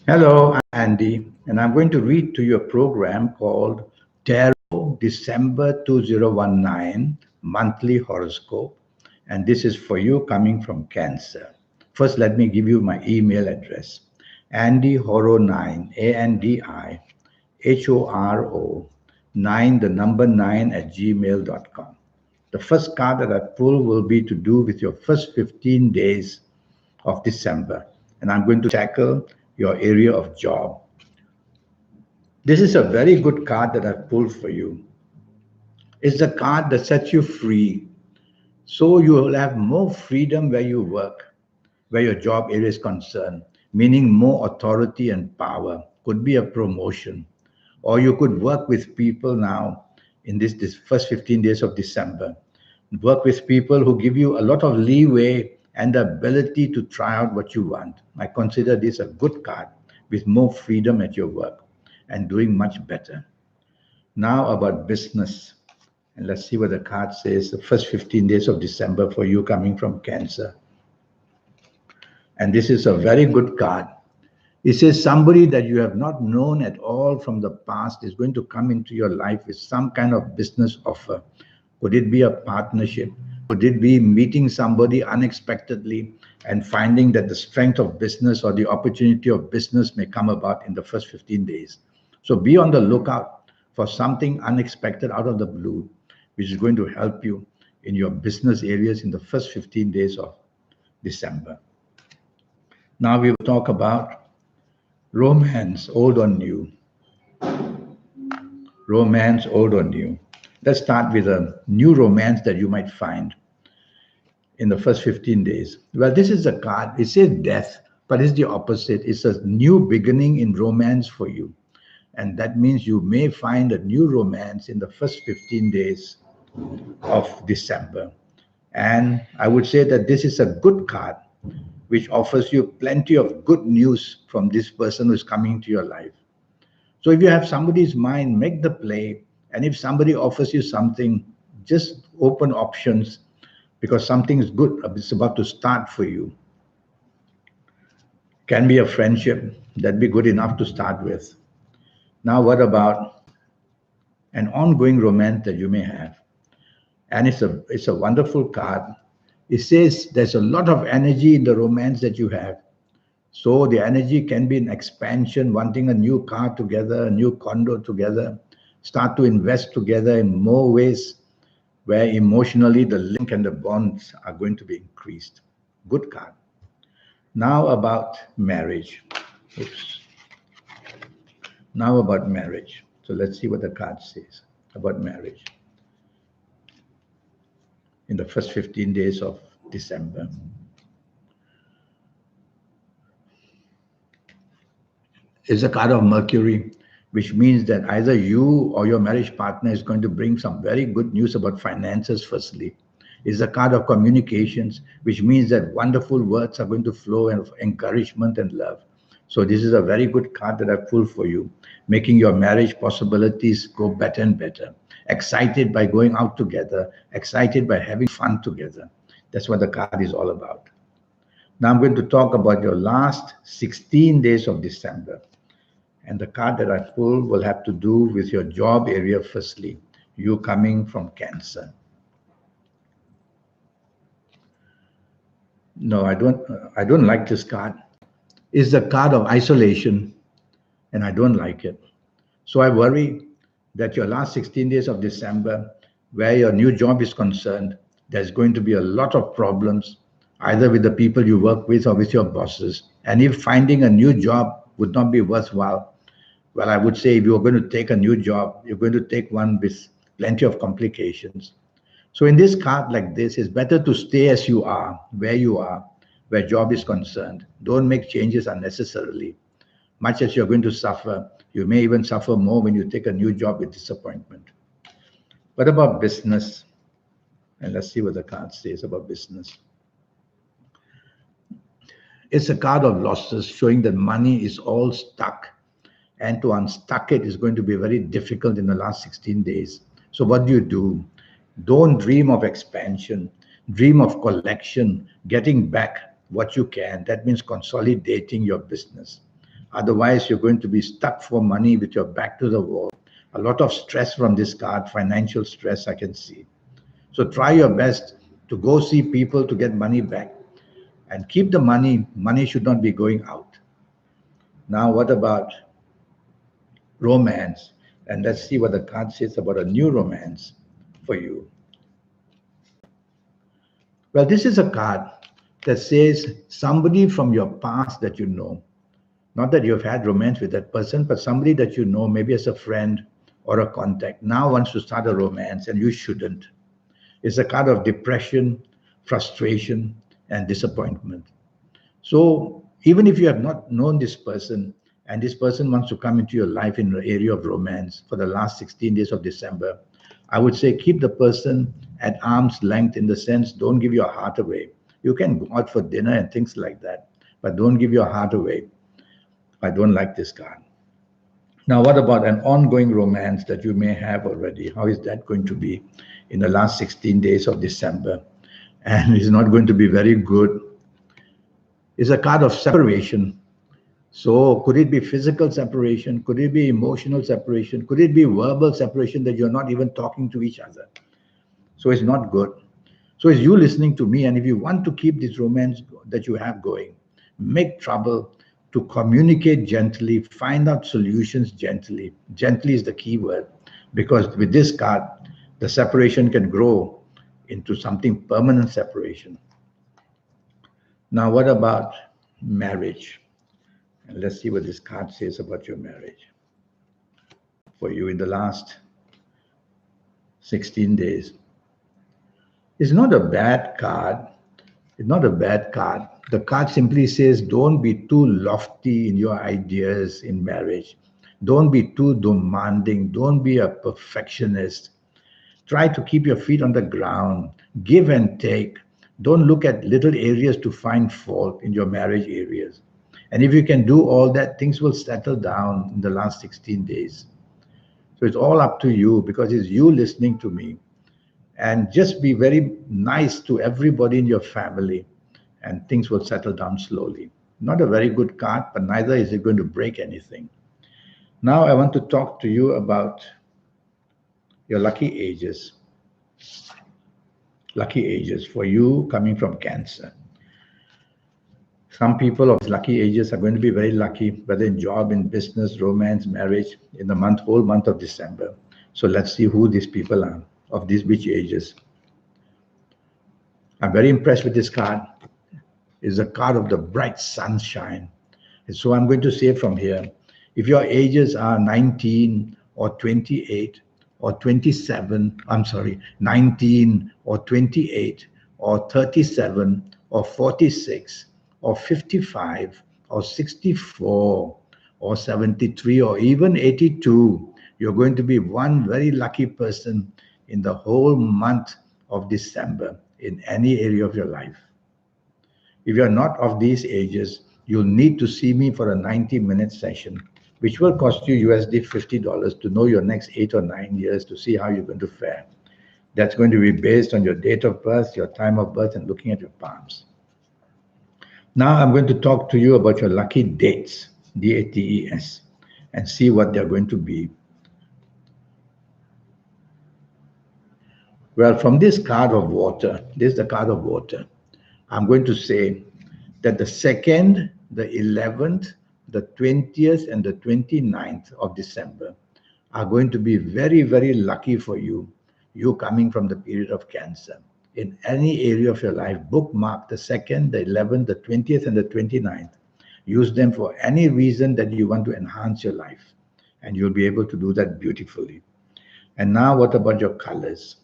Hello, I'm Andy, and I'm going to read to you a program called Tarot December 2019 Monthly Horoscope. And this is for you coming from Cancer. First, let me give you my email address andyhoro9, ANDIHORO 9, the number 9 at gmail.com. The first card that I pull will be to do with your first 15 days of December, and I'm going to tackle your area of job. This is a very good card that I've pulled for you. It's the card that sets you free. So you will have more freedom where you work, where your job area is concerned, meaning more authority and power. Could be a promotion. Or you could work with people now in this first 15 days of December. Work with people who give you a lot of leeway and the ability to try out what you want. I consider this a good card with more freedom at your work and doing much better. Now about business. And let's see what the card says. The first 15 days of December for you coming from Cancer. And this is a very good card. It says somebody that you have not known at all from the past is going to come into your life with some kind of business offer. Could it be a partnership? Could it be meeting somebody unexpectedly and finding that the strength of business or the opportunity of business may come about in the first 15 days? So be on the lookout for something unexpected out of the blue, which is going to help you in your business areas in the first 15 days of December. Now we will talk about romance, old or new. Romance, old or new. Let's start with a new romance that you might find in the first 15 days. Well, this is a card. It says death, but it's the opposite. It's a new beginning in romance for you. And that means you may find a new romance in the first 15 days of December. And I would say that this is a good card, which offers you plenty of good news from this person who's coming to your life. So if you have somebody's mind, make the play. And if somebody offers you something, just open options because something is good. It's about to start for you. Can be a friendship. That'd be good enough to start with. Now, what about an ongoing romance that you may have? And it's a wonderful card. It says there's a lot of energy in the romance that you have. So the energy can be an expansion, wanting a new car together, a new condo together, start to invest together in more ways where emotionally the link and the bonds are going to be increased. Good card. Now about marriage. Oops. Now about marriage. So let's see what the card says about marriage in the first 15 days of December. Is a card of Mercury, which means that either you or your marriage partner is going to bring some very good news about finances, firstly. It's a card of communications, which means that wonderful words are going to flow of encouragement and love. So this is a very good card that I pulled for you, making your marriage possibilities go better and better. Excited by going out together, excited by having fun together. That's what the card is all about. Now I'm going to talk about your last 16 days of December. And the card that I pull will have to do with your job area firstly, you coming from Cancer. No, I don't like this card. It's the card of isolation, and I don't like it. So I worry that your last 16 days of December, where your new job is concerned, there's going to be a lot of problems, either with the people you work with or with your bosses. And if finding a new job would not be worthwhile, well, I would say if you're going to take a new job, you're going to take one with plenty of complications. So in this card like this, it's better to stay as you are, where job is concerned. Don't make changes unnecessarily. Much as you're going to suffer, you may even suffer more when you take a new job with disappointment. What about business? And let's see what the card says about business. It's a card of losses showing that money is all stuck. And to unstuck it is going to be very difficult in the last 16 days. So what do? Don't dream of expansion. Dream of collection, getting back what you can. That means consolidating your business. Otherwise, you're going to be stuck for money with your back to the wall. A lot of stress from this card, financial stress I can see. So try your best to go see people to get money back and keep the money. Money should not be going out. Now, what about romance? And let's see what the card says about a new romance for you. Well, this is a card that says somebody from your past that you know. Not that you've had romance with that person, but somebody that you know, maybe as a friend or a contact, now wants to start a romance and you shouldn't. It's a card of depression, frustration, and disappointment. So even if you have not known this person and this person wants to come into your life in the area of romance for the last 16 days of December, I would say keep the person at arm's length, in the sense, don't give your heart away. You can go out for dinner and things like that, but don't give your heart away. I don't like this card. Now, what about an ongoing romance that you may have already? How is that going to be in the last 16 days of December? And it's not going to be very good. It's a card of separation. So could it be physical separation? Could it be emotional separation? Could it be verbal separation, that you're not even talking to each other? So it's not good. So it's you listening to me, and if you want to keep this romance that you have going, make trouble to communicate gently, find out solutions gently. Gently is the key word, because with this card, the separation can grow into something permanent separation. Now, what about marriage? And let's see what this card says about your marriage for you in the last 16 days. It's not a bad card. It's not a bad card. The card simply says, don't be too lofty in your ideas in marriage. Don't be too demanding. Don't be a perfectionist. Try to keep your feet on the ground. Give and take. Don't look at little areas to find fault in your marriage areas. And if you can do all that, things will settle down in the last 16 days. So it's all up to you, because it's you listening to me. And just be very nice to everybody in your family, and things will settle down slowly. Not a very good card, but neither is it going to break anything. Now I want to talk to you about your lucky ages. Lucky ages for you coming from Cancer. Some people of lucky ages are going to be very lucky, whether in job, in business, romance, marriage, in the whole month of December. So let's see who these people are, of these which ages. I'm very impressed with this card. It's a card of the bright sunshine. And so I'm going to say from here, if your ages are 19 or 28 or 27, 19 or 28 or 37 or 46 or 55 or 64 or 73 or even 82, you're going to be one very lucky person in the whole month of December in any area of your life. If you're not of these ages, you'll need to see me for a 90-minute session, which will cost you USD $50 to know your next 8 or 9 years, to see how you're going to fare. That's going to be based on your date of birth, your time of birth, and looking at your palms. Now I'm going to talk to you about your lucky dates, DATES, and see what they're going to be. Well, from this card of water, this is the card of water, I'm going to say that the 2nd, the 11th, the 20th, and the 29th of December are going to be very, very lucky for you, you coming from the period of Cancer. In any area of your life, bookmark the 2nd, the 11th, the 20th, and the 29th. Use them for any reason that you want to enhance your life, and you'll be able to do that beautifully. And now, what about your colors?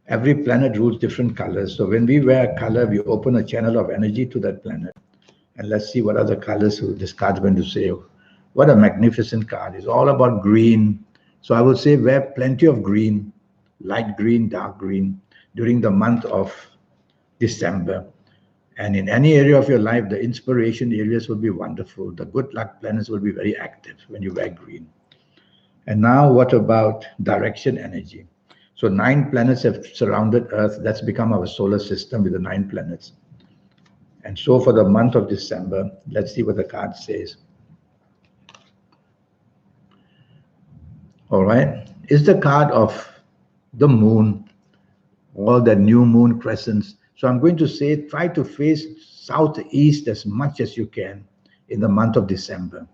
Every planet rules different colors. So when we wear a color, we open a channel of energy to that planet. And let's see what other colors this card's going to say. What a magnificent card. It's all about green. So I would say wear plenty of green, light green, dark green, during the month of December. And in any area of your life, the inspiration areas will be wonderful. The good luck planets will be very active when you wear green. And now what about direction energy? So 9 planets have surrounded Earth. That's become our solar system with the 9 planets. And so for the month of December, let's see what the card says. All right. It's the card of the moon, all the new moon crescents. So I'm going to say try to face southeast as much as you can in the month of December.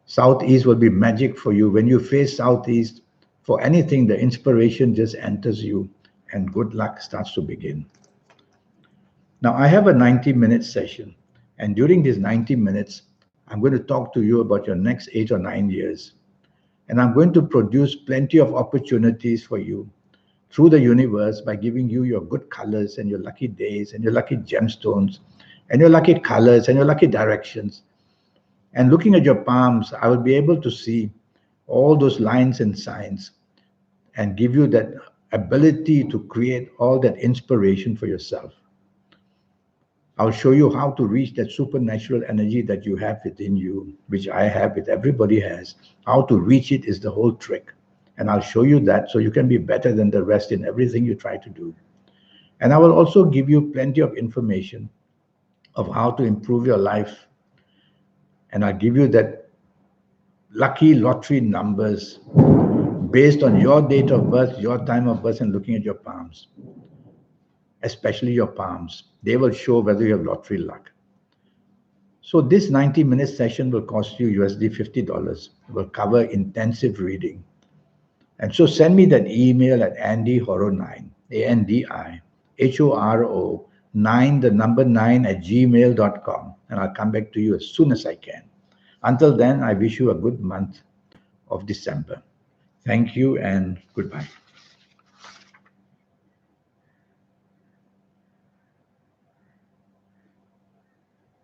Southeast will be magic for you. When you face southeast for anything, the inspiration just enters you and good luck starts to begin. Now, I have a 90-minute session, and during these 90 minutes, I'm going to talk to you about your next 8 or 9 years. And I'm going to produce plenty of opportunities for you through the universe by giving you your good colors and your lucky days and your lucky gemstones and your lucky colors and your lucky directions. And looking at your palms, I will be able to see all those lines and signs and give you that ability to create all that inspiration for yourself. I'll show you how to reach that supernatural energy that you have within you, which I have, with everybody has. How to reach it is the whole trick. And I'll show you that so you can be better than the rest in everything you try to do. And I will also give you plenty of information of how to improve your life. And I'll give you that lucky lottery numbers based on your date of birth, your time of birth, and looking at your palms, especially your palms. They will show whether you have lottery luck. So this 90-minute session will cost you USD $50. It will cover intensive reading. And so send me that email at AndyHoro9, ANDIHORO 9, the number 9 at gmail.com. And I'll come back to you as soon as I can. Until then, I wish you a good month of December. Thank you and goodbye.